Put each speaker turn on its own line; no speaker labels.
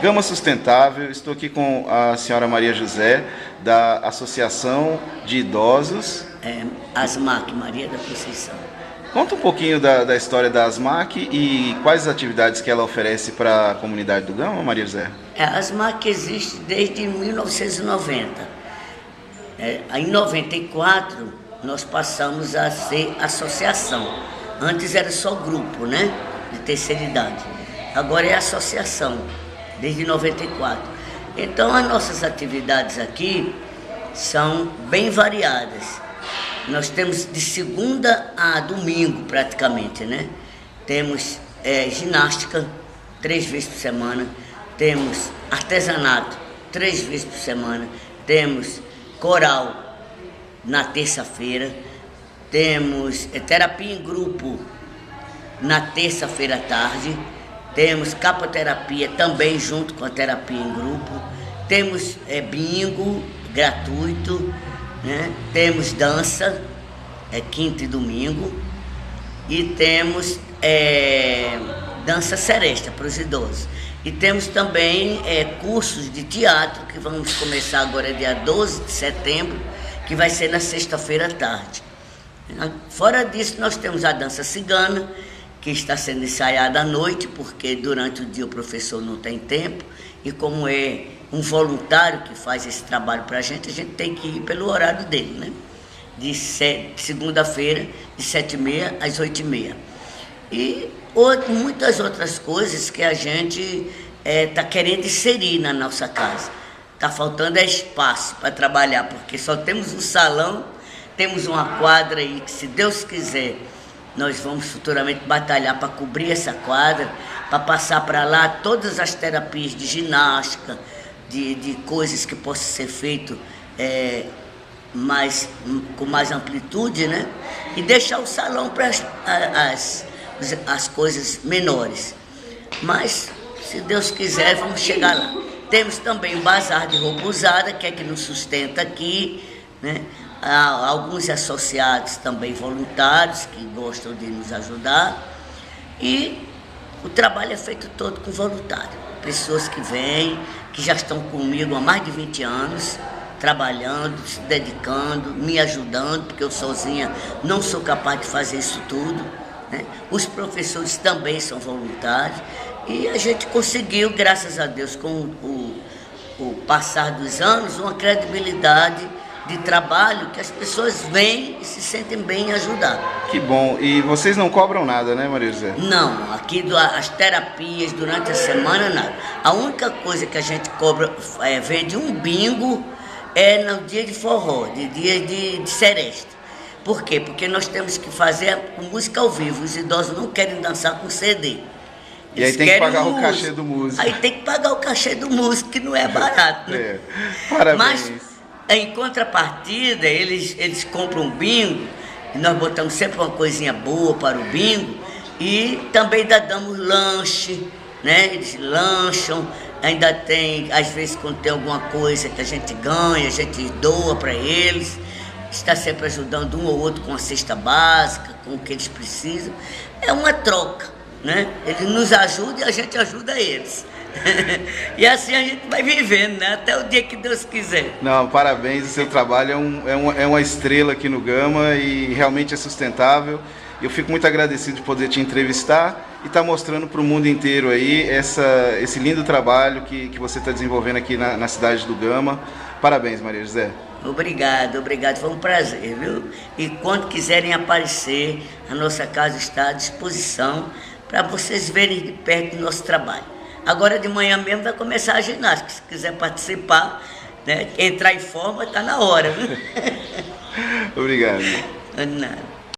Gama Sustentável. Estou aqui com a senhora Maria José, da Associação de Idosos.
ASMAC, Maria da Conceição.
Conta um pouquinho da história da ASMAC e quais as atividades que ela oferece para a comunidade do Gama, Maria José?
A ASMAC existe desde 1990. Em 94, nós passamos a ser associação. Antes era só grupo, né, de terceira idade. Agora é associação, desde 94. Então, as nossas atividades aqui são bem variadas. Nós temos de segunda a domingo, praticamente, né? Temos ginástica 3 vezes por semana, temos artesanato 3 vezes por semana, temos coral na terça-feira, temos terapia em grupo na terça-feira à tarde, temos capoterapia também junto com a terapia em grupo, temos bingo gratuito, né? Temos dança, quinta e domingo, e temos dança seresta para os idosos. E temos também cursos de teatro, que vamos começar agora dia 12 de setembro, que vai ser na sexta-feira à tarde. Fora disso, nós temos a dança cigana, que está sendo ensaiada à noite, porque durante o dia o professor não tem tempo, e como é um voluntário que faz esse trabalho para a gente tem que ir pelo horário dele, né? De segunda-feira, de 7h30 às 8h30. E muitas outras coisas que a gente está querendo inserir na nossa casa. Está faltando espaço para trabalhar, porque só temos um salão, temos uma quadra aí que, se Deus quiser, nós vamos futuramente batalhar para cobrir essa quadra, para passar para lá todas as terapias de ginástica, de coisas que possam ser feito com mais amplitude, né? E deixar o salão para as coisas menores. Mas, se Deus quiser, vamos chegar lá. Temos também o bazar de roupa usada, que é que nos sustenta aqui, né? Há alguns associados também voluntários que gostam de nos ajudar. E o trabalho é feito todo com voluntário. Pessoas que vêm, que já estão comigo há mais de 20 anos, trabalhando, se dedicando, me ajudando, porque eu sozinha não sou capaz de fazer isso tudo, né? Os professores também são voluntários. E a gente conseguiu, graças a Deus, com o passar dos anos, uma credibilidade de trabalho que as pessoas vêm e se sentem bem em ajudar.
Que bom. E vocês não cobram nada, né, Maria José?
Não, aqui as terapias durante a semana, nada. A única coisa que a gente cobra, vende um bingo, no dia de forró, dia de seresta. Por quê? Porque nós temos que fazer com música ao vivo. Os idosos não querem dançar com CD.
E aí tem que pagar o cachê do músico.
Aí tem que pagar o cachê do músico, que não é barato, né?
Parabéns.
Mas, em contrapartida, eles compram um bingo, e nós botamos sempre uma coisinha boa para o bingo, e também damos lanche, né? Eles lancham, ainda tem, às vezes, quando tem alguma coisa que a gente ganha, a gente doa para eles, está sempre ajudando um ou outro com a cesta básica, com o que eles precisam. É uma troca, né? Eles nos ajudam e a gente ajuda eles. E assim a gente vai vivendo, né? Até o dia que Deus quiser.
Não, parabéns, o seu trabalho é uma estrela aqui no Gama e realmente é sustentável. Eu fico muito agradecido de poder te entrevistar e estar mostrando para o mundo inteiro aí esse lindo trabalho que você está desenvolvendo aqui na cidade do Gama. Parabéns, Maria José.
Obrigado, foi um prazer, viu? E quando quiserem aparecer, a nossa casa está à disposição para vocês verem de perto o nosso trabalho. Agora de manhã mesmo vai começar a ginástica. Se quiser participar, né, entrar em forma, está na hora.
Obrigado.
Nada.